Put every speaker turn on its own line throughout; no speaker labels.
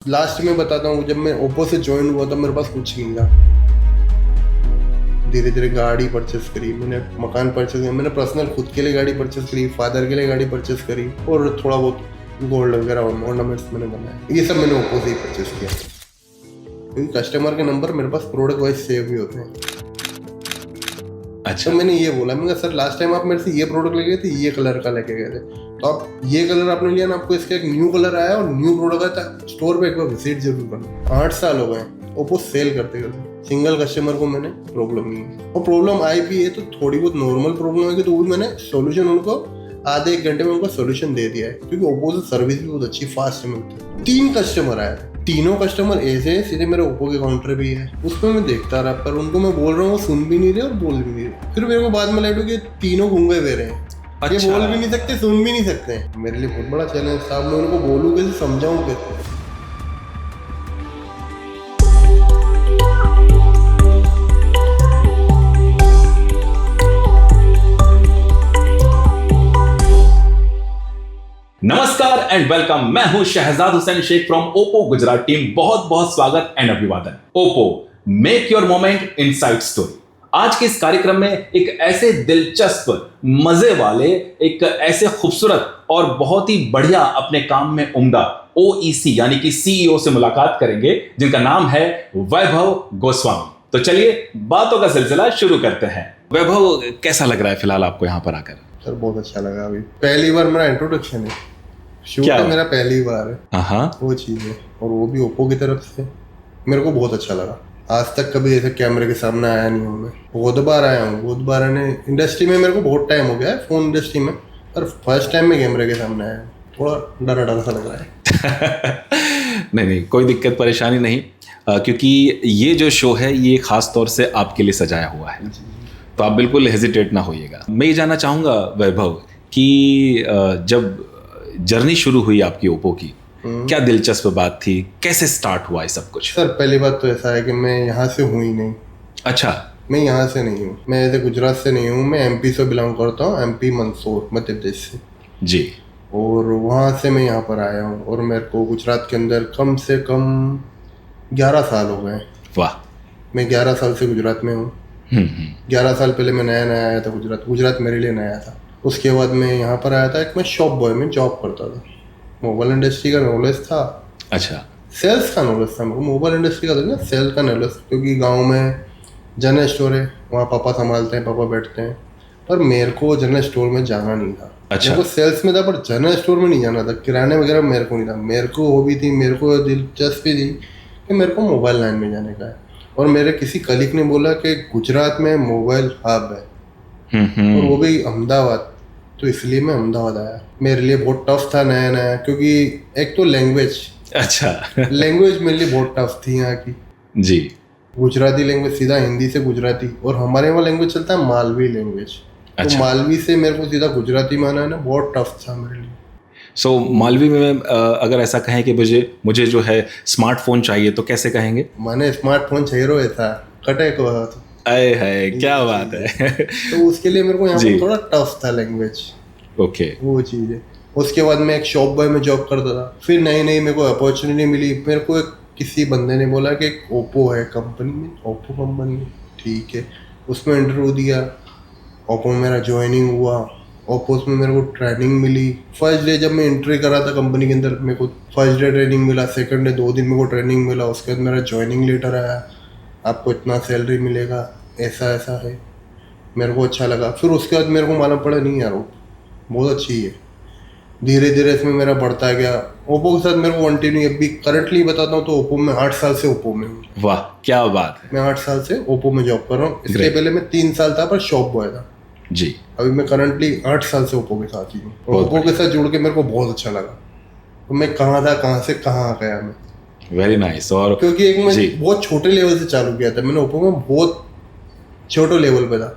Last में बताता हूँ, जब मैं ओप्पो से ज्वाइन हुआ था मेरे पास कुछ नहीं था। धीरे धीरे गाड़ी परचेस करी मैंने, मकान परचेस किया मैंने, पर्सनल खुद के लिए गाड़ी परचेस करी, फादर के लिए गाड़ी परचेस करी, और थोड़ा बहुत गोल्ड वगैरह ऑर्नामेंट्स मैंने बनाए। ये सब मैंने ओप्पो से ही परचेस किया, क्योंकि कस्टमर के नंबर मेरे पास प्रोडक्ट वाइज सेव भी होते हैं।
अच्छा,
तो मैंने ये बोला, मैंने सर लास्ट टाइम आप मेरे से ये प्रोडक्ट लेके गए थे, ये कलर का लेके गए थे, तो आप ये कलर आपने लिया ना, आपको इसका एक न्यू कलर आया और न्यू प्रोडक्ट आया था, स्टोर पे एक बार विजिट जरूर करना। 8 साल हो गए ओप्पो सेल करते करते, सिंगल कस्टमर को मैंने प्रॉब्लम नहीं है। और प्रॉब्लम आई भी है तो थोड़ी बहुत नॉर्मल प्रॉब्लम है कि, तो वो भी मैंने सोल्यूशन उनको आधे एक घंटे में उनका सोल्यूशन दे दिया है, क्योंकि ओप्पो से सर्विस भी बहुत अच्छी फास्ट मिलती है। 3 कस्टमर आए, तीनों कस्टमर ऐसे सीधे मेरे ओप्पो के काउंटर पे ही है, उसमें मैं देखता रहा, पर उनको मैं बोल रहा हूँ वो सुन भी नहीं रहे और बोल भी नहीं रहे। फिर मेरे को बाद में लगा कि तीनों गूंगे दे रहे हैं, ये
अच्छा।
बोल भी नहीं सकते, सुन भी नहीं सकते। मेरे लिए बहुत बड़ा चैलेंज था, मैं उनको बोलूँ कैसे, समझाऊँ कैसे।
नमस्कार एंड वेलकम। मैं हूं Shahzad Hussain Shaikh from Oppo Gujarat team. बहुत बहुत स्वागत एंड अभिवादन। Oppo make your moment inside story. आज के इस कार्यक्रम में एक ऐसे दिलचस्प, मजे वाले, एक ऐसे खूबसूरत और बहुत ही बढ़िया अपने काम में उम्दा ओईसी यानी कि सीईओ से मुलाकात करेंगे, जिनका नाम है वैभव गोस्वामी। तो चलिए बातों का सिलसिला शुरू करते हैं। वैभव, कैसा लग रहा है फिलहाल आपको यहाँ पर आकर?
सर बहुत अच्छा लगा, अभी पहली बार मेरा इंट्रोडक्शन है, शूट है मेरा पहली बार है।
हाँ,
वो चीज़ है, और वो भी ओप्पो की तरफ से, मेरे को बहुत अच्छा लगा। आज तक कभी ऐसे कैमरे के सामने आया नहीं हूँ मैं, बहुत बार आया हूँ, बहुत बार आने इंडस्ट्री में मेरे को बहुत टाइम हो गया है, फोन इंडस्ट्री में, पर फर्स्ट टाइम मैं कैमरे के सामने आया हूँ, थोड़ा डरा डरा सा लग रहा है।
नहीं, कोई दिक्कत परेशानी नहीं, क्योंकि ये जो शो है ये खास तौर से आपके लिए सजाया हुआ है, तो आप बिल्कुल हेजिटेट ना होइएगा। मैं ये जानना चाहूँगा वैभव कि जब जर्नी शुरू हुई आपकी ओप्पो की, क्या दिलचस्प बात थी, कैसे स्टार्ट हुआ ये सब कुछ?
सर पहली बात तो ऐसा है कि मैं यहाँ से हूँ ही नहीं।
अच्छा।
मैं यहाँ से नहीं हूँ, मैं ऐसे गुजरात से नहीं हूँ, मैं एमपी से बिलोंग करता हूँ, एमपी मंदसौर मध्य प्रदेश से
जी।
और वहाँ से मैं यहाँ पर आया हूँ, और मेरे को गुजरात के अंदर कम से कम 11 साल हो गए।
वाह।
मैं 11 साल से गुजरात में हूँ। 11 साल पहले मैं नया आया था गुजरात मेरे लिए नया था। उसके बाद मैं यहाँ पर आया था, एक मैं शॉप बॉय में जॉब करता था, मोबाइल इंडस्ट्री का नॉलेज था।
अच्छा।
सेल्स का नॉलेज था मेरे को, मोबाइल इंडस्ट्री का था ना, सेल का नॉलेज, क्योंकि गांव में जनरल स्टोर है, वहाँ पापा संभालते हैं, पापा बैठते हैं, पर मेरे को जनरल स्टोर में जाना नहीं था।
अच्छा।
मेरे को सेल्स में था पर जनरल स्टोर में नहीं जाना था, किराने वगैरह मेरे को नहीं था। मेरे को हॉबी थी, मेरे को दिलचस्पी थी कि मेरे को मोबाइल लाइन में जाने का है, और मेरे किसी कलीग ने बोला कि गुजरात में मोबाइल हब है, और वो भी अहमदाबाद, तो इसलिए मैं अहमदाबाद आया। मेरे लिए बहुत टफ था नया, क्योंकि एक तो लैंग्वेज,
अच्छा।
लैंग्वेज मेरे लिए बहुत टफ थी यहाँ की
जी।
गुजराती लैंग्वेज, सीधा हिंदी से गुजराती, और हमारे वहाँ लैंग्वेज चलता है मालवी लैंग्वेज।
अच्छा।
तो मालवी से मेरे को सीधा गुजराती में आना है ना, बहुत टफ था मेरे लिए।
सो मालवी में अगर ऐसा कहें कि मुझे जो है स्मार्टफोन चाहिए, तो कैसे कहेंगे?
मैंने स्मार्टफोन चाहिए रो ऐसा कटे को,
अरे है, क्या बात है।
तो उसके लिए मेरे को यहाँ पर थोड़ा टफ था लैंग्वेज।
ओके।
वो चीज़ है। उसके बाद मैं एक शॉप बॉय में जॉब करता था, फिर नई मेरे को अपॉर्चुनिटी मिली। मेरे को किसी बंदे ने बोला कि एक ओप्पो है कंपनी में, ओप्पो कंपनी में, ठीक है, उसमें इंटरव्यू दिया, ओप्पो में मेरा ज्वाइनिंग हुआ, ओप्पो में मेरे को ट्रेनिंग मिली। फर्स्ट डे जब मैं एंट्री करा था कंपनी के अंदर, मेरे को फर्स्ट डे ट्रेनिंग मिला, सेकंड डे 2 दिन मेरे को ट्रेनिंग मिला, उसके बाद मेरा ज्वाइनिंग लेटर आया, आपको इतना सैलरी मिलेगा, ऐसा ऐसा है। मेरे को अच्छा लगा। फिर उसके बाद मेरे को मालूम पड़ा नहीं यार बहुत अच्छी है। धीरे धीरे इसमें मेरा बढ़ता गया। ओप्पो के साथ मेरे को कंटिन्यू, अभी करंटली बताता हूँ तो ओप्पो में 8 साल से ओप्पो में हूँ।
वाह, क्या बात है।
मैं 8 साल से ओप्पो में जॉब कर रहा हूँ। इसके पहले मैं 3 साल था पर शॉप बॉय था
जी।
अभी मैं करंटली 8 साल से ओप्पो के साथ ही हूँ, और ओप्पो के साथ जुड़ के मेरे को बहुत अच्छा लगा। तो मैं कहाँ था, कहाँ से कहाँ आ गया मैं।
Very nice. और
क्योंकि एक मैं बहुत छोटे लेवल से चालू किया था, मैंने ओप्पो में बहुत छोटे लेवल पे था,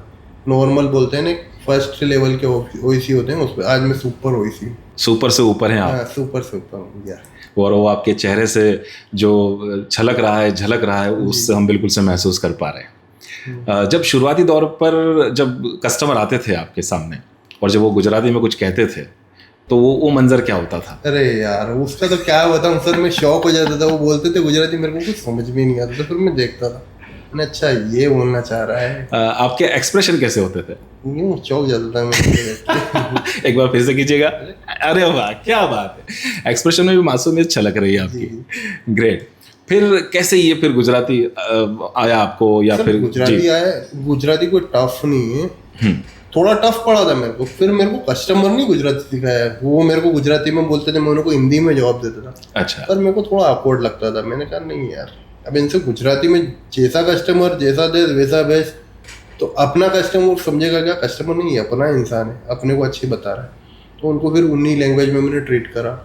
नॉर्मल बोलते हैं ना, फर्स्ट लेवल के ओईसी होते हैं उस पर। आज मैं सुपर ओईसी,
सुपर से ऊपर हैं आप।
सुपर से ऊपर हूँ यार।
और वो आपके चेहरे से जो झलक रहा है उससे हम बिल्कुल से महसूस कर पा रहे हैं। जब शुरुआती दौर पर जब कस्टमर आते थे आपके सामने और जब वो गुजराती में कुछ कहते थे, तो वो मंजर क्या होता था?
अरे यार उसका तो क्या बताऊं सर, मैं शौक हो जाता था। वो बोलते थे गुजराती, मेरे को कुछ समझ में नहीं आता था, फिर मैं देखता था, मैंने अच्छा ये बोलना चाह रहा है।
आपके एक्सप्रेशन कैसे होते थे?
यूं चौंक जाता था मैं देख के।
एक बार फिर से कीजिएगा। अरे वाह, क्या बात है, एक्सप्रेशन में भी मासूमियत छलक रही है
जी।
आपकी। ग्रेट। फिर कैसे ये फिर गुजराती आया आपको, या
सर
फिर
गुजराती आया, गुजराती कोई टफ नहीं है, थोड़ा टफ पड़ा था मेरे को। फिर मेरे को कस्टमर नहीं गुजराती सिखाया, वो मेरे को गुजराती में बोलते थे, मैं उनको हिंदी में जवाब देता था।
अच्छा।
पर मेरे को थोड़ा awkward लगता था। मैंने कहा नहीं यार, अब इनसे गुजराती में जैसा कस्टमर जैसा देश वैसा भेज, तो अपना कस्टमर समझेगा क्या? कस्टमर नहीं है, अपना इंसान है, अपने को अच्छी बता रहा है। तो उनको फिर उन्हीं लैंग्वेज में मैंने ट्रीट करा,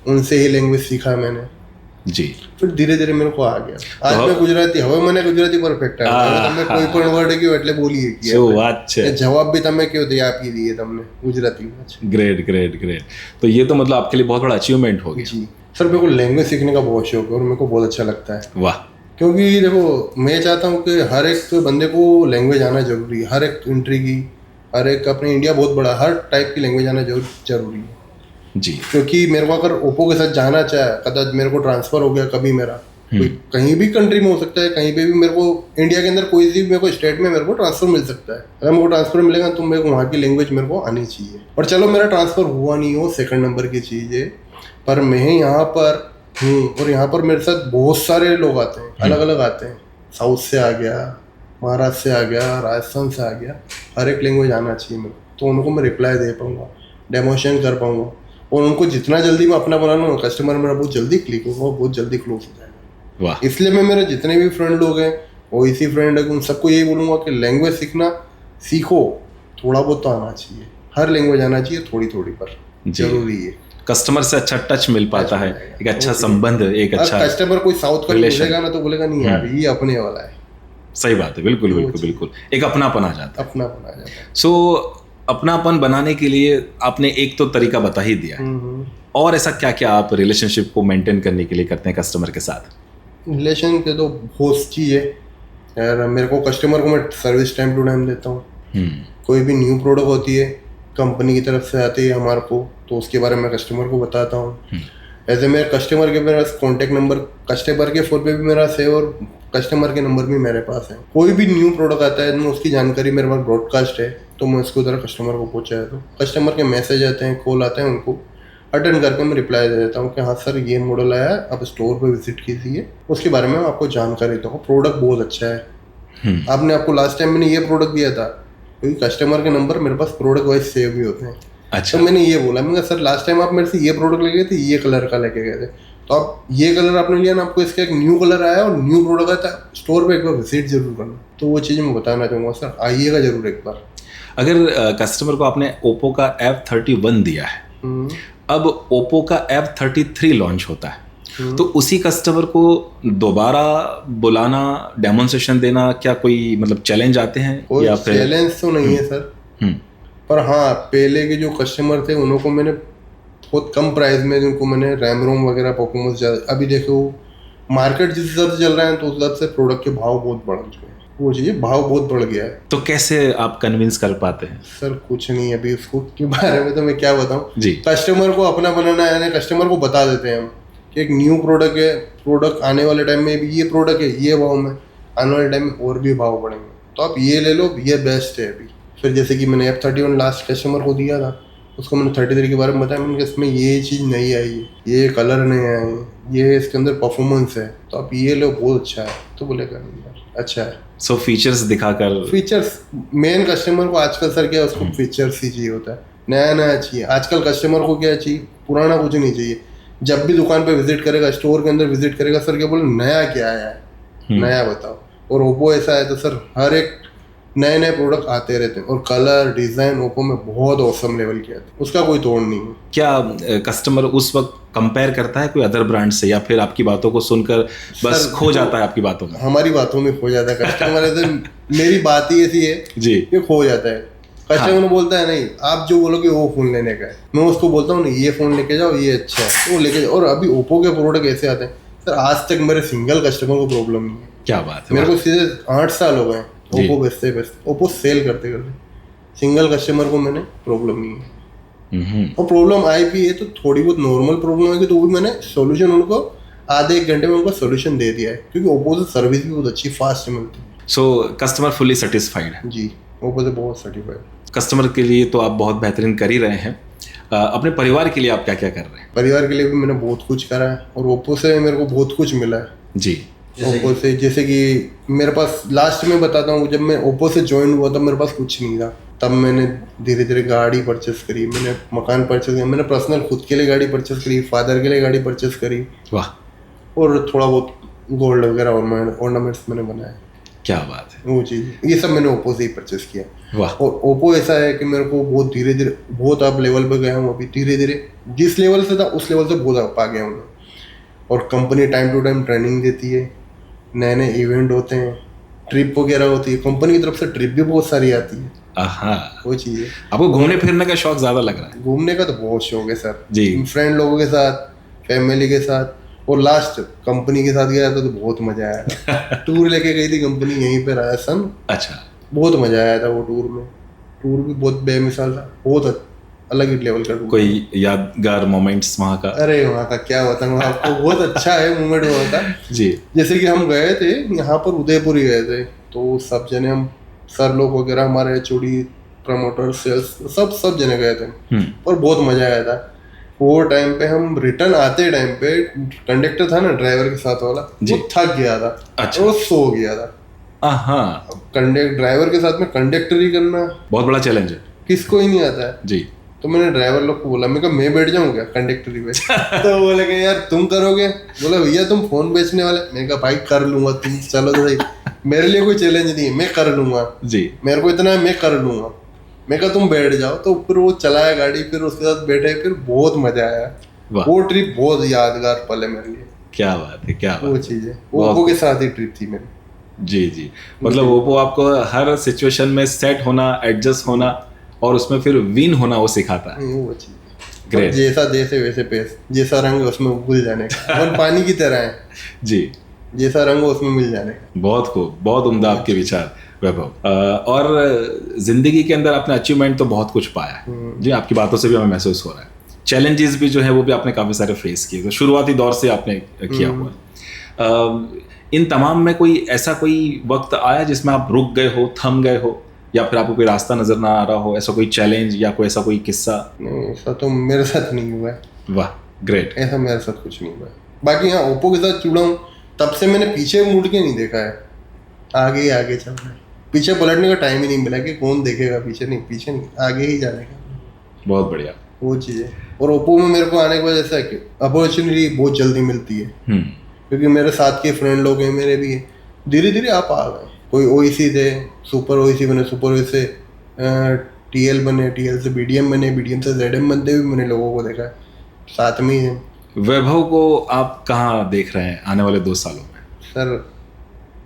उनसे ही लैंग्वेज सीखा मैंने।
जी।
फिर धीरे धीरे मेरे को आ गया। आज मैं गुजराती હવે મને ગુજરાતી પરફેક્ટ આવે, તમે કોઈ પણ વર્ડ કયો એટલે બોલી શકીએ।
શું વાત છે।
જવાબ भी તમે કયો તે આપી દઈએ તમને गुजराती में।
Great great great. तो ये तो मतलब आपके लिए बहुत बड़ा अचीवमेंट हो गया।
जी सर, मेरे को लैंग्वेज सीखने का बहुत शौक है और मेरे को बहुत अच्छा लगता है।
वाह।
क्योंकि देखो मैं चाहता हूँ कि हर एक बंदे को लैंग्वेज आना जरूरी है, हर एक कंट्री की, हर एक, अपने इंडिया बहुत बड़ा, हर टाइप की लैंग्वेज आना जरूरी है
जी।
क्योंकि मेरे को अगर ओप्पो के साथ जाना चाहे, कदाच मेरे को ट्रांसफर हो गया कभी मेरा, कोई कहीं भी कंट्री में हो सकता है, कहीं पे भी मेरे को इंडिया के अंदर कोई भी मेरे को स्टेट में मेरे को ट्रांसफर मिल सकता है। अगर मेरे को ट्रांसफर मिलेगा तो मेरे को वहाँ की लैंग्वेज मेरे को आनी चाहिए। और चलो मेरा ट्रांसफर हुआ नहीं हो, सेकंड नंबर की चीज़ है, पर मैं यहाँ पर हूँ और यहाँ पर मेरे साथ बहुत सारे लोग आते हैं, अलग अलग आते हैं, साउथ से आ गया, महाराष्ट्र से आ गया, राजस्थान से आ गया, हर एक लैंग्वेज आना चाहिए मेरे को, तो उनको मैं रिप्लाई दे पाऊँगा, डेमोशन कर पाऊँगा, और उनको जितना जल्दी मैं अपना बना लूँगा, कस्टमर मेरा बहुत जल्दी क्लिक होगा, बहुत जल्दी क्लोज हो जाएगा।
वाह।
इसलिए मैं मेरे जितने भी फ्रेंड लोग हैं, वो इसी फ्रेंड है, उन सबको यही बोलूँगा कि लैंग्वेज सीखना सीखो, थोड़ा बहुत तो आना चाहिए, हर लैंग्वेज आना चाहिए, थोड़ी थोड़ी पर जरूरी है।
कस्टमर से अच्छा टच मिल पाता है, एक अच्छा संबंध, एक अच्छा
कस्टमर कोई साउथ का बोलेगा ना तो बोलेगा नहीं यार ये अपने वाला है।
सही बात है, बिल्कुल बिल्कुल बिल्कुल, एक अपनापन आ जाता है।
अपनापन आ जाता है।
सो अपनापन बनाने के लिए आपने एक तो तरीका बता ही दिया, और ऐसा क्या क्या आप रिलेशनशिप को मेंटेन करने के लिए करते हैं कस्टमर के साथ?
रिलेशन के तो बहुत चीज़ है यार। मेरे को कस्टमर को मैं सर्विस टाइम टू टाइम देता हूँ। कोई भी न्यू प्रोडक्ट होती है कंपनी की तरफ से आती है हमारे को, तो उसके बारे में कस्टमर को बताता हूँ। ऐसे मेरे कस्टमर के मेरा कॉन्टैक्ट नंबर कस्टमर के फ़ोन पे भी मेरा सेव, और कस्टमर के नंबर भी मेरे पास है। कोई भी न्यू प्रोडक्ट आता है तो उसकी जानकारी मेरे पास ब्रॉडकास्ट है, तो मैं उसको उधर कस्टमर को पहुँचा देता हूँ। कस्टमर के मैसेज आते हैं, कॉल आते हैं, उनको अटेंड करके मैं रिप्लाई दे देता हूँ कि हाँ सर ये मॉडल आया है, आप स्टोर पे विजिट कीजिए, उसके बारे में मैं आपको जानकारी दूँगा। प्रोडक्ट बहुत अच्छा है, आपने आपको लास्ट टाइम मैंने ये प्रोडक्ट दिया था, क्योंकि कस्टमर के नंबर मेरे पास प्रोडक्ट वाइज सेव भी होते हैं।
अच्छा।
तो मैंने ये बोला, मैंने सर लास्ट टाइम आप मेरे से ये प्रोडक्ट लेके गए थे, ये कलर का लेके गए थे, तो आप ये कलर आपने लिया ना, आपको इसका एक न्यू कलर आया और न्यू प्रोडक्ट आया था, स्टोर पे एक बार विजिट जरूर करना। तो वो चीज़ मैं बताना चाहूँगा सर, आइएगा जरूर एक बार।
अगर कस्टमर को आपने ओप्पो का F31 दिया है, अब ओप्पो का F33 लॉन्च होता है, तो उसी कस्टमर को दोबारा बुलाना, डेमोन्स्ट्रेशन देना, क्या कोई मतलब चैलेंज आते हैं?
कोई
या फिर
चैलेंज तो नहीं है सर, पर हाँ पहले के जो कस्टमर थे उनको मैंने बहुत कम प्राइस में जिनको मैंने रैम रोम वगैरह परफॉर्मेंस ज़्यादा, अभी देखो मार्केट जिस हिसाब से चल रहा है तो उस हिसाब से प्रोडक्ट के भाव बहुत बढ़ चुके हैं, वो चीज़ भाव बहुत बढ़ गया है।
तो कैसे आप कन्विंस कर पाते हैं?
सर कुछ नहीं, अभी उसको के बारे में तो मैं क्या बताऊँ
जी।
कस्टमर को अपना बनाना है, यानी कस्टमर को बता देते हैं हम कि एक न्यू प्रोडक्ट है, प्रोडक्ट आने वाले टाइम में भी ये प्रोडक्ट है, ये भाव में, आने वाले टाइम में और भी भाव बढ़ेंगे, तो आप ये ले लो, ये बेस्ट है अभी। फिर जैसे कि मैंने F31 लास्ट कस्टमर को दिया था, उसको मैंने 33 के बारे में बताया, मैंने इसमें ये चीज़ नहीं आई है, ये कलर नहीं आए हैं, ये इसके अंदर परफॉर्मेंस है, तो आप ये लो बहुत अच्छा है, तो बोलेगा नहीं यार अच्छा है।
सो फीचर्स दिखाकर,
फीचर्स मेन कस्टमर को आजकल सर क्या, उसको फीचर्स ही चाहिए होता है, नया नया चाहिए। आजकल कस्टमर को क्या चाहिए, पुराना कुछ नहीं चाहिए। जब भी दुकान पे विजिट करेगा, स्टोर के अंदर विजिट करेगा, सर क्या बोले नया क्या आया है, नया बताओ। और ओप्पो ऐसा है तो सर हर एक नए नए प्रोडक्ट आते रहते हैं, और कलर डिज़ाइन ओप्पो में बहुत औसम लेवल के आते हैं, उसका कोई तोड़ नहीं है।
क्या कस्टमर उस वक्त कंपेयर करता है कोई अदर ब्रांड से, या फिर आपकी बातों को सुनकर बस खो जाता है आपकी बातों में?
हमारी बातों में खो जाता है कस्टमर। ऐसे मेरी बात ही ऐसी है
जी,
ये खो जाता है। कस्टमर बोलता है नहीं आप जो बोलोगे वो फ़ोन लेने का है, मैं उसको बोलता हूँ नहीं ये फ़ोन लेके जाओ, ये अच्छा है, तो वो लेके जाओ। और अभी ओप्पो के प्रोडक्ट ऐसे आते हैं सर, आज तक मेरे सिंगल कस्टमर को प्रॉब्लम नहीं है।
क्या बात है।
मेरे को सीधे 8 साल हो गए ओप्पो बेचते ओप्पो सेल करते करते, सिंगल कस्टमर को मैंने प्रॉब्लम नहीं है। और प्रॉब्लम आई भी है तो थोड़ी बहुत नॉर्मल प्रॉब्लम है कि तो भी मैंने सोल्यूशन उनको आधे एक घंटे में उनको सोल्यूशन दे दिया है, क्योंकि ओप्पो से सर्विस भी बहुत अच्छी फास्ट मिलती है।
सो कस्टमर फुली सेटिस्फाइड है।
जी, ओप्पो से बहुत सर्टिफाइड।
कस्टमर के लिए तो आप बहुत बेहतरीन कर ही रहे हैं, अपने परिवार के लिए आप क्या क्या कर रहे हैं?
परिवार के लिए भी मैंने बहुत कुछ करा है और ओप्पो से मेरे को बहुत कुछ मिला है।
जी,
ओप्पो से जैसे कि मेरे पास लास्ट में बताता हूँ, जब मैं ओप्पो से ज्वाइन हुआ तब मेरे पास कुछ नहीं था। तब मैंने धीरे धीरे गाड़ी परचेस करी, मैंने मकान परचेस किया, मैंने पर्सनल खुद के लिए गाड़ी परचेस करी, फादर के लिए गाड़ी परचेस करी,
वाह
और थोड़ा बहुत गोल्ड वगैरह ऑर्नामेंट्स मैंने बनाए।
क्या बात है,
वो चीज़ ये सब मैंने ओप्पो से ही परचेस किया।
वाह।
और ओप्पो ऐसा है कि मेरे को बहुत धीरे धीरे बहुत अब लेवल पे गया हूँ। अभी धीरे धीरे जिस लेवल से था उस लेवल से बहुत अप आ गया हूँ। और company time to time training देती है, नए नए इवेंट होते हैं, ट्रिप वगैरह होती है, कंपनी की तरफ से ट्रिप भी बहुत सारी आती है। वो चीज़ है।
आपको घूमने फिरने का शौक ज्यादा लग रहा है?
घूमने का तो बहुत शौक है सर
जी,
फ्रेंड लोगों के साथ, फैमिली के साथ, और लास्ट कंपनी के साथ गया था तो बहुत मजा आया था। टूर लेके गई थी कंपनी यहीं पे राजस्थान।
अच्छा,
बहुत मजा आया था वो टूर में। टूर भी बहुत बेमिसाल था, बहुत अलग ही लेवल का टूर।
कोई यादगार मोमेंट्स वहाँ का?
अरे वहाँ का क्या बताऊँ आपको, बहुत अच्छा है मोमेंट वहाँ का।
जी,
जैसे कि हम गए थे यहाँ पर उदयपुर ही गए थे, तो सब जने हम सर लोग वगैरह हमारे एचओडी प्रमोटर सेल्स सब जने गए थे और बहुत मजा आया था। वो टाइम पे हम रिटर्न आते टाइम पे कंडक्टर था ना ड्राइवर के साथ वाला, वो थक गया था।
अच्छा,
वो सो गया था। ड्राइवर के साथ में कंडक्टर करना
बहुत बड़ा चैलेंज है,
किसको ही नहीं आता है
जी।
तो मैंने ड्राइवर लोग को बोला, मैं कहा मैं बैठ जाऊँ क्या कंडक्टरी पे? तो बोले कि यार तुम करोगे? बोला भैया तुम फोन बेचने वाले। मैंने कहा भाई कर लूंगा, तुम चलो तो सही, मेरे लिए कोई चैलेंज नहीं है, मैं कर लूंगा
जी,
मेरे को इतना है, मैं कर लूंगा। मैं कहा तुम बैठ जाओ। तो फिर वो चलाया गाड़ी, फिर उसके साथ बैठे, फिर बहुत मजा आया। वो ट्रिप बहुत यादगार पल है मेरे लिए।
क्या बात है, क्या
वो
बात
चीज है, ओप्पो के साथ ही ट्रिप थी मेरी।
जी जी, मतलब ओप्पो आपको हर सिचुएशन में सेट होना, एडजस्ट होना और उसमें फिर विन होना वो सिखाता है।
वो चीज ग्रेट। जैसा देश है वैसे पेश, जैसा रंग है उसमें घुल जाने का। और पानी की तरह है
जी,
जैसा रंग हो उसमें मिल जाने का।
बहुत खूब, बहुत उम्दा आपके विचार वैभव। और जिंदगी के अंदर आपने अचीवमेंट तो बहुत कुछ पाया जी, आपकी बातों से भी हमें महसूस हो रहा है। चैलेंजेस भी जो है वो भी आपने काफी सारे फेस किए, तो शुरुआती दौर से आपने किया हुआ है। इन तमाम में कोई ऐसा कोई वक्त आया जिसमें आप रुक गए हो, थम गए हो, या फिर आपको कोई रास्ता नजर ना आ रहा हो, ऐसा कोई चैलेंज या कोई ऐसा कोई किस्सा?
नहीं, ऐसा तो मेरे साथ नहीं हुआ है।
वाह, ग्रेट।
ऐसा मेरे साथ कुछ नहीं हुआ है। बाकी हाँ, ओप्पो के साथ जुड़ा हूँ तब से मैंने पीछे मुड़ के नहीं देखा है, आगे ही आगे चल रहा है। पीछे पलटने का टाइम ही नहीं मिला कि कौन देखेगा, पीछे नहीं, आगे ही जाने का।
बहुत बढ़िया,
वो चीज़ है। और ओप्पो में मेरे को आने के बाद ऐसा है कि अपॉर्चुनिटी बहुत जल्दी मिलती है, क्योंकि मेरे साथ के फ्रेंड लोग हैं, मेरे भी धीरे धीरे आप आ गए। कोई ओईसी थे, सुपर ओईसी बने, सुपर ओईसी से टीएल बने, टीएल से बीडीएम बने, बीडीएम से जेडएम बनते भी मैंने लोगों को देखा है, साथ में ही है।
वैभव को आप कहाँ देख रहे हैं आने वाले 2 सालों में?
सर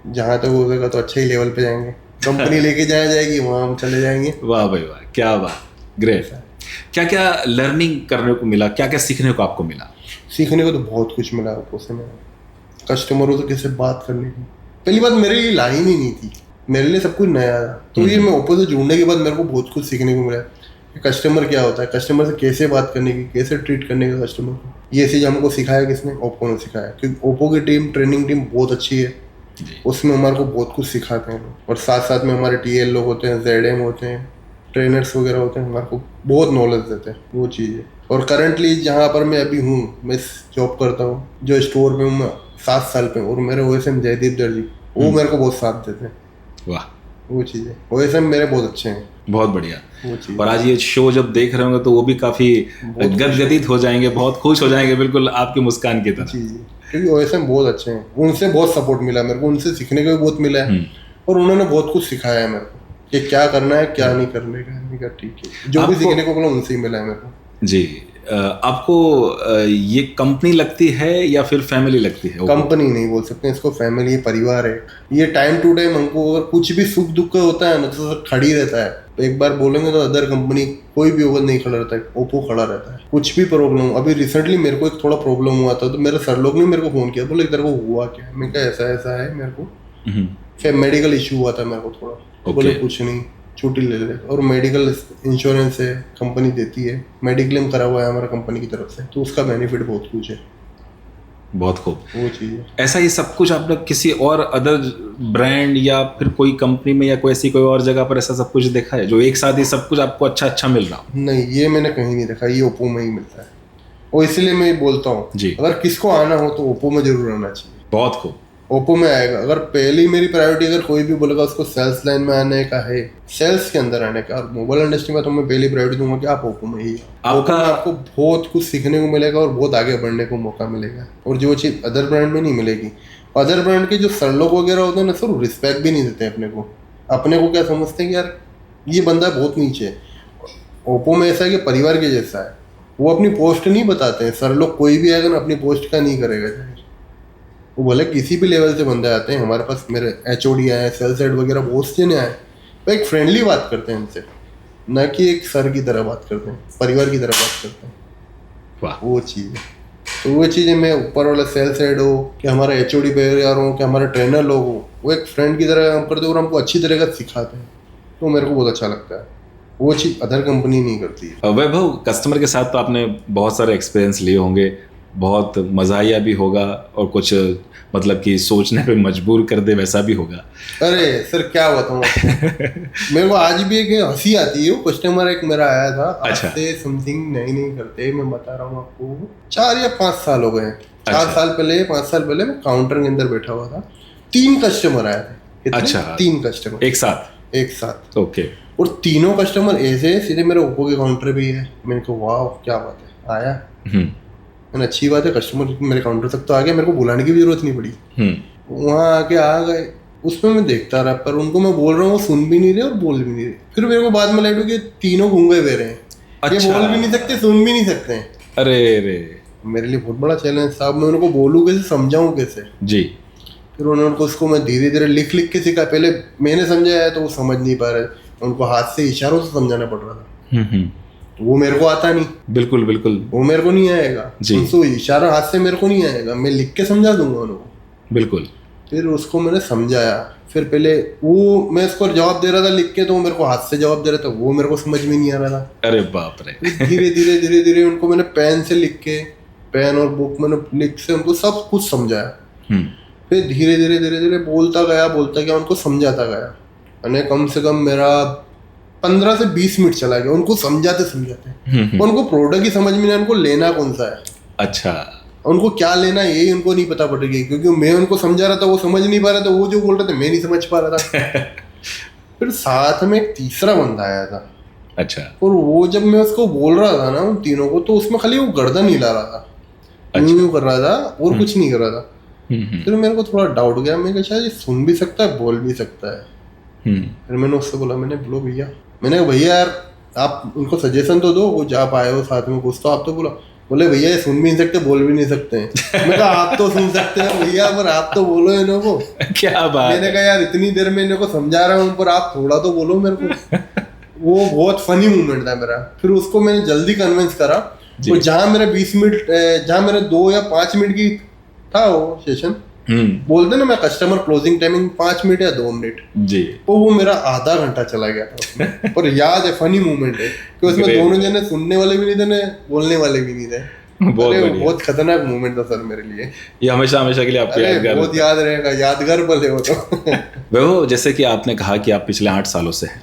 जहाँ तक हो सका तो अच्छे ही लेवल पे जाएंगे, कंपनी लेके जाया जाएगी, वहाँ हम चले जाएंगे।
वाह भाई वाह, क्या बात, ग्रेट। क्या क्या लर्निंग करने को मिला, क्या क्या सीखने को आपको मिला?
सीखने को तो बहुत कुछ मिला ओप्पो से। मेरा कस्टमरों से कैसे बात करने की, पहली बात मेरे लिए लाइन ही नहीं थी, मेरे लिए सब कुछ नया था। तो ये मैं ओप्पो से जुड़ने के बाद मेरे को बहुत कुछ सीखने को मिला कि कस्टमर क्या होता है, कस्टमर से कैसे बात करने की, कैसे ट्रीट करने का कस्टमर को। ये चीज़ हमको सिखाया किसने? ओप्पो ने सिखाया, क्योंकि ओप्पो की टीम, ट्रेनिंग टीम बहुत अच्छी है, उसमें हमारे को बहुत कुछ सिखाते हैं। और साथ साथ में हमारे टीएल लोग होते हैं, जेडएम होते हैं, ट्रेनर्स वगैरह होते हैं, हमारे को बहुत नॉलेज देते हैं। वो चीज़ है। और करंटली जहाँ पर मैं अभी हूँ, मैं जॉब करता हूँ, जो स्टोर पे हूँ मैं 7 साल पे, और मेरे ओएसएम जयदीप दर्जी, वो मेरे को बहुत साथ देते हैं।
वाह,
वो चीज़ है। ओएसएम मेरे बहुत अच्छे हैं।
बहुत बढ़िया। और आज ये शो जब देख रहे होंगे तो वो भी काफी गदगदित हो जाएंगे, बहुत खुश हो जाएंगे, बिल्कुल आपकी मुस्कान की तरह।
जी, क्योंकि ओएसएम बहुत अच्छे हैं, उनसे बहुत सपोर्ट मिला मेरे को, उनसे सीखने को भी बहुत मिला है। और उन्होंने बहुत कुछ सिखाया है मेरे को कि क्या करना है, क्या नहीं करने का। ठीक है, जो भी सीखने को बोला उनसे ही मिला है मेरे को।
जी, आपको ये कंपनी लगती है या फिर फैमिली लगती है?
कंपनी नहीं बोल सकते इसको, फैमिली, परिवार है ये। टाइम टू टाइम हमको अगर कुछ भी सुख दुख होता है ना तो खड़ी रहता है। तो एक बार बोलेंगे तो अदर कंपनी कोई भी होगा नहीं खड़ा रहता है, ओप्पो खड़ा रहता है। कुछ भी प्रॉब्लम, अभी रिसेंटली मेरे को एक थोड़ा प्रॉब्लम हुआ था, तो मेरे सर लोग ने मेरे को फोन किया, बोले इधर को हुआ क्या? मैं कहा ऐसा ऐसा है, मेरे को फिर मेडिकल इशू हुआ था मेरे को थोड़ा। बोले कुछ नहीं, छुट्टी ले ले। और मेडिकल इंश्योरेंस है, कंपनी देती है, मेडिक्लेम करा हुआ है हमारा कंपनी की तरफ से, तो उसका बेनिफिट बहुत कुछ है।
बहुत खूब।
वो चीज़ है।
ऐसा ही सब कुछ आपने किसी और अदर ब्रांड या फिर कोई कंपनी में या कोई ऐसी कोई और जगह पर ऐसा सब कुछ देखा है जो एक साथ ही सब कुछ आपको अच्छा अच्छा मिल रहा हो?
नहीं, ये मैंने कहीं नहीं देखा, ये ओप्पो में ही मिलता है। और इसीलिए मैं बोलता हूँ
जी।
अगर किसको आना हो तो ओप्पो में जरूर आना चाहिए।
बहुत खूब।
ओप्पो में आएगा। अगर पहली मेरी प्रायोरिटी अगर कोई भी बोलेगा उसको सेल्स लाइन में आने का है, सेल्स के अंदर आने का, और मोबाइल इंडस्ट्री में, तो मैं पहली प्रायोरिटी दूंगा कि आप ओप्पो में ही आओ। ओप्पो में आपको बहुत कुछ सीखने को मिलेगा और बहुत आगे बढ़ने को मौका मिलेगा, और जो चीज़ अदर ब्रांड में नहीं मिलेगी। अदर ब्रांड के जो सर लोग वगैरह होते हैं ना सर, रिस्पेक्ट भी नहीं देते अपने को। अपने को क्या समझते हैं कि यार ये बंदा बहुत नीचे है। ओप्पो में ऐसा है कि परिवार के जैसा है। वो अपनी पोस्ट नहीं बताते हैं सर लोग, कोई भी आएगा ना अपनी पोस्ट का नहीं करेगा। वो भले किसी भी लेवल से बंदे आते हैं हमारे पास, मेरे HOD आए, सेल्स हेड वगैरह बहुत से ने आए, वो एक फ्रेंडली बात करते हैं इनसे, ना कि एक सर की तरह बात करते हैं, परिवार की तरह बात करते हैं।
वाह।
वो चीज़ है। तो वो चीज़ें मैं ऊपर वाला सेल्स हेड हो कि हमारा HOD परिवार हो कि हमारे ट्रेनर लोग हो, वो एक फ्रेंड की तरह काम करते हैं और हमको अच्छी तरह का सिखाते हैं, तो मेरे को बहुत अच्छा लगता है। वो चीज़ अदर कंपनी नहीं करती है।
वैभव, कस्टमर के साथ तो आपने बहुत सारे एक्सपीरियंस लिए होंगे, बहुत मज़ाहिया भी होगा और कुछ मतलब कि सोचने पे मजबूर कर दे वैसा भी होगा।
अरे सर क्या बताऊँ आपको मेरे को आज भी एक हंसी आती है। वो कस्टमर एक मेरा आया था,
अच्छा।
आज से समथिंग नहीं करते, मैं बता रहा हूँ आपको 4 या 5 साल हो गए। 4
अच्छा।
साल पहले 5 साल पहले मैं काउंटर के अंदर बैठा हुआ था, 3 कस्टमर आए थे। कितने?
अच्छा।
3 कस्टमर
एक साथ। ओके।
और तीनों कस्टमर ऐसे सीधे मेरे ओप्पो के काउंटर पे ही है। मैंने कहा वाह क्या बात है, आया। मैंने अच्छी बात है, कस्टमर मेरे काउंटर तक तो आ गया, मेरे को बुलाने की भी जरूरत नहीं पड़ी। वहाँ आके आ गए, उसमें मैं देखता रहा, पर उनको मैं बोल रहा हूँ सुन भी नहीं रहे और बोल भी नहीं रहे। फिर मेरे को बाद में लाइट हो कि तीनों गूंगे हुए रहे हैं।
अच्छा।
ये बोल भी नहीं सकते, सुन भी नहीं सकते हैं।
अरे
मेरे लिए बहुत बड़ा चैलेंज साहब, मैं उनको बोलूँ कैसे, समझाऊँ कैसे जी। फिर उन्होंने उसको मैं धीरे धीरे लिख के सिखा। पहले मैंने समझाया तो वो समझ नहीं पा रहे, उनको हाथ से इशारों से समझाना पड़ रहा था। वो मेरे को आता नहीं। बिल्कुल बिल्कुल, वो मेरे को नहीं आएगा जी। उसको इशारा हाथ से मेरे को नहीं आएगा, मैं लिख के समझा दूंगा उनको। बिल्कुल। फिर उसको मैंने समझाया। फिर पहले वो मैं उसको जवाब दे रहा था लिख के, तो वो मेरे को हाथ से जवाब दे रहा था, वो मेरे को समझ में नहीं आ रहा था। अरे बाप रे। धीरे धीरे उनको मैंने पेन से लिख के, पेन और बुक मैंने लिख से उनको सब कुछ समझाया। फिर धीरे धीरे बोलता गया, उनको समझाता गया। मैंने कम से कम मेरा 15 से 20 मिनट चला गया उनको समझाते उनको प्रोडक्ट ही समझ में नहीं, उनको लेना कौन सा है। अच्छा। उनको क्या लेना है यही उनको नहीं पता पड़ रही, क्योंकि मैं उनको समझा रहा था, वो समझ नहीं पा रहा था, वो जो बोल रहे थे मैं नहीं समझ पा रहा था। फिर साथ में एक तीसरा बंदा आया था। अच्छा। और वो जब मैं उसको बोल रहा था ना उन तीनों को, तो उसमें खाली वो गर्दन हिला रहा था। अच्छा। कर रहा था और कुछ नहीं कर रहा था। फिर मेरे को थोड़ा डाउट गया, मैं शायद ये सुन भी सकता है, बोल भी सकता है। फिर मैंने उससे बोला, बोलो भैया, मैंने कहा भैया यार आप उनको सजेशन तो दो, वो आप आए हो साथ में कुछ तो आप तो बोले भैया ये सुन भी नहीं सकते, बोल भी नहीं सकते हैं। मैं कहा आप तो सुन सकते हैं भैया, पर आप तो बोलो इन्हों को। क्या बात। मैंने कहा यार इतनी देर में इन्हों को समझा रहा हूँ, पर आप थोड़ा तो बोलो मेरे को। वो बहुत फनी मोमेंट था मेरा। फिर उसको मैंने जल्दी कन्विंस करा, और जहाँ मेरा 20 मिनट, जहाँ मेरा 2 या 5 मिनट की था वो सेशन, बोलते ना मैं कस्टमर क्लोजिंग टाइमिंग 5 मिनट या 2 मिनट जी, तो वो मेरा आधा घंटा चला गया था उसमें। पर याद है, फनी मोमेंट है कि उसमें दोनों जने सुनने वाले भी नहीं थे, बोलने वाले भी नहीं थे। बहुत खतरनाक मोमेंट था सर मेरे लिए। ये हमेशा के लिए आपको यादगार, बहुत याद रहेगा, यादगार पल है वो तो। वो जैसे कि आपने कहा कि आप पिछले 8 सालों से हैं,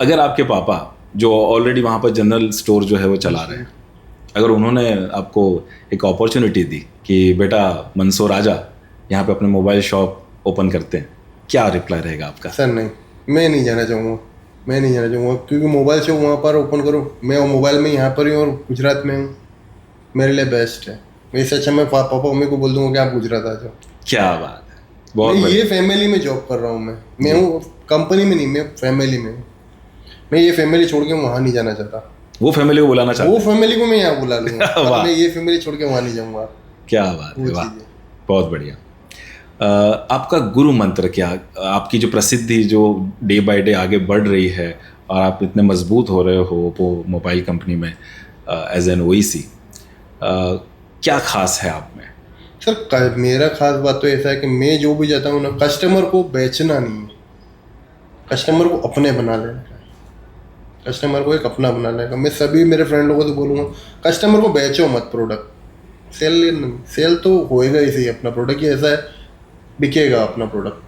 अगर आपके पापा जो ऑलरेडी वहाँ पर जनरल स्टोर जो है वो चला रहे हैं, अगर उन्होंने आपको एक अपॉर्चुनिटी दी कि बेटा मंसूर आजा यहाँ पे अपने मोबाइल शॉप ओपन करते हैं, क्या रिप्लाई रहेगा आपका? सर नहीं, मैं नहीं जाना चाहूँगा, क्योंकि मोबाइल शॉप वहाँ पर ओपन करूँ, मैं मोबाइल में यहाँ पर ही और गुजरात में हूँ, मेरे लिए बेस्ट है। वैसे अच्छा मैं पापा मम्मी को बोल दूँगा कि आप गुजरात आ जाओ। क्या बात है, बहुत। ये फैमिली में जॉब कर रहा हूँ मैं हूँ कंपनी में नहीं, मैं फैमिली में हूँ। मैं ये फैमिली छोड़ के वहाँ नहीं जाना चाहता। वो फैमिली को बुलाना चाहता, वो फैमिली को मैं यहाँ बुला लूँगा। मैं ये फैमिली छोड़ के वहाँ नहीं जाऊँगा। क्या बात है, वाह, बहुत बढ़िया। आपका गुरु मंत्र क्या? आपकी जो प्रसिद्धि जो डे बाय डे आगे बढ़ रही है और आप इतने मजबूत हो रहे हो ओप्पो मोबाइल कंपनी में एज एन ओईसी, क्या खास है आप में? सर मेरा खास बात तो ऐसा है कि मैं जो भी जाता हूँ ना, कस्टमर को बेचना नहीं है, कस्टमर को अपने बना लेने का, कस्टमर को एक अपना बना लेने का। मैं सभी मेरे फ्रेंड लोगों से बोलूँगा, कस्टमर को बेचो मत प्रोडक्ट, सेल तो होएगा ही सही, अपना प्रोडक्ट ही ऐसा है बिकेगा अपना प्रोडक्ट।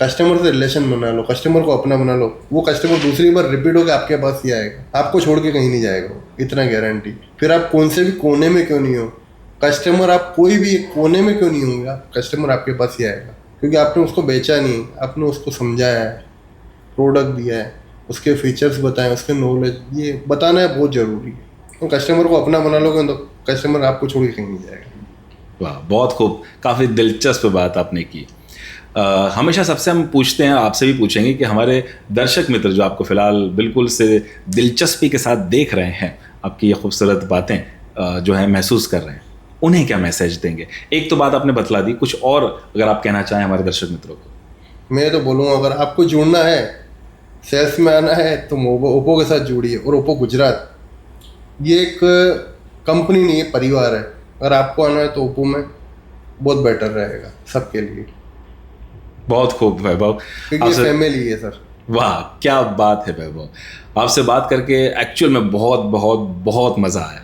कस्टमर से रिलेशन बना लो, कस्टमर को अपना बना लो, वो कस्टमर दूसरी बार रिपीट होकर आपके पास ही आएगा, आपको छोड़ के कहीं नहीं जाएगा वो, इतना गारंटी। फिर आप कौन से भी कोने में क्यों नहीं हो, कस्टमर आप कोई भी कोने में क्यों नहीं होंगे, आप कस्टमर आपके पास ही आएगा, क्योंकि आपने उसको बेचा नहीं, आपने उसको समझाया है, प्रोडक्ट दिया है, उसके फीचर्स बताए, उसके नॉलेज ये बताना है बहुत ज़रूरी है। तो कस्टमर को अपना बना लोगे तो कस्टमर आपको छोड़ के कहीं नहीं जाएगा।
वाह, बहुत खूब, काफ़ी दिलचस्प बात आपने की। हमेशा सबसे हम पूछते हैं, आपसे भी पूछेंगे कि हमारे दर्शक मित्र जो आपको फिलहाल बिल्कुल से दिलचस्पी के साथ देख रहे हैं, आपकी ये खूबसूरत बातें जो है महसूस कर रहे हैं, उन्हें क्या मैसेज देंगे? एक तो बात आपने बतला दी, कुछ और अगर आप कहना चाहें हमारे दर्शक मित्रों को।
मैं तो बोलूँगा, अगर आपको जुड़ना है, सेल्स में आना है, तो ओप्पो के साथ जुड़िए। और ओप्पो गुजरात ये एक कंपनी नहीं है, परिवार है। अगर आपको आना है तो ओप्पो में बहुत बेटर रहेगा सबके लिए,
बहुत खूब वैभव,
क्योंकि ये फैमिली है सर।
वाह, क्या बात है वैभव, आपसे बात करके एक्चुअल में बहुत बहुत बहुत मज़ा आया।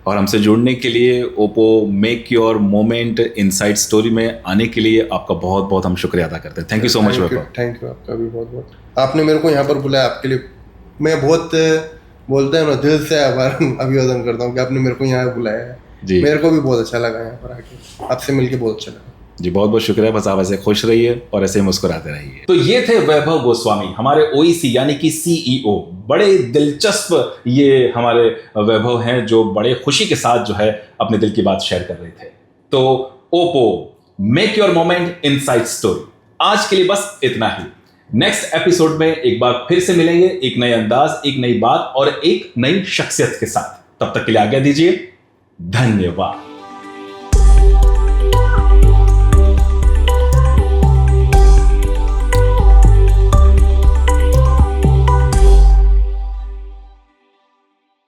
और हमसे जुड़ने के लिए, Oppo make your moment inside story में आने के लिए आपका बहुत बहुत हम शुक्रिया अदा करते हैं। Thank you so much Vaibhav.
Thank you, आपका भी बहुत बहुत। आपने मेरे को यहाँ पर बुलाया, आपके लिए मैं बहुत बोलते हैं ना, दिल से आभार अभिवादन करता हूँ कि आपने मेरे को यहाँ बुलाया है जी। मेरे को भी बहुत अच्छा लगा यहाँ पर आके, आपसे मिलके बहुत अच्छा लगा
जी। बहुत बहुत शुक्रिया, बस आप ऐसे खुश रहिए और ऐसे मुस्कुराते रहिए। तो ये थे वैभव गोस्वामी, हमारे ओईसी यानी कि सीईओ। बड़े दिलचस्प ये हमारे वैभव हैं जो बड़े खुशी के साथ जो है अपने दिल की बात शेयर कर रहे थे। तो Oppo make your moment inside story आज के लिए बस इतना ही। नेक्स्ट एपिसोड में एक बार फिर से मिलेंगे, एक नए अंदाज, एक नई बात और एक नई शख्सियत के साथ। तब तक के लिए आज्ञा दीजिए, धन्यवाद।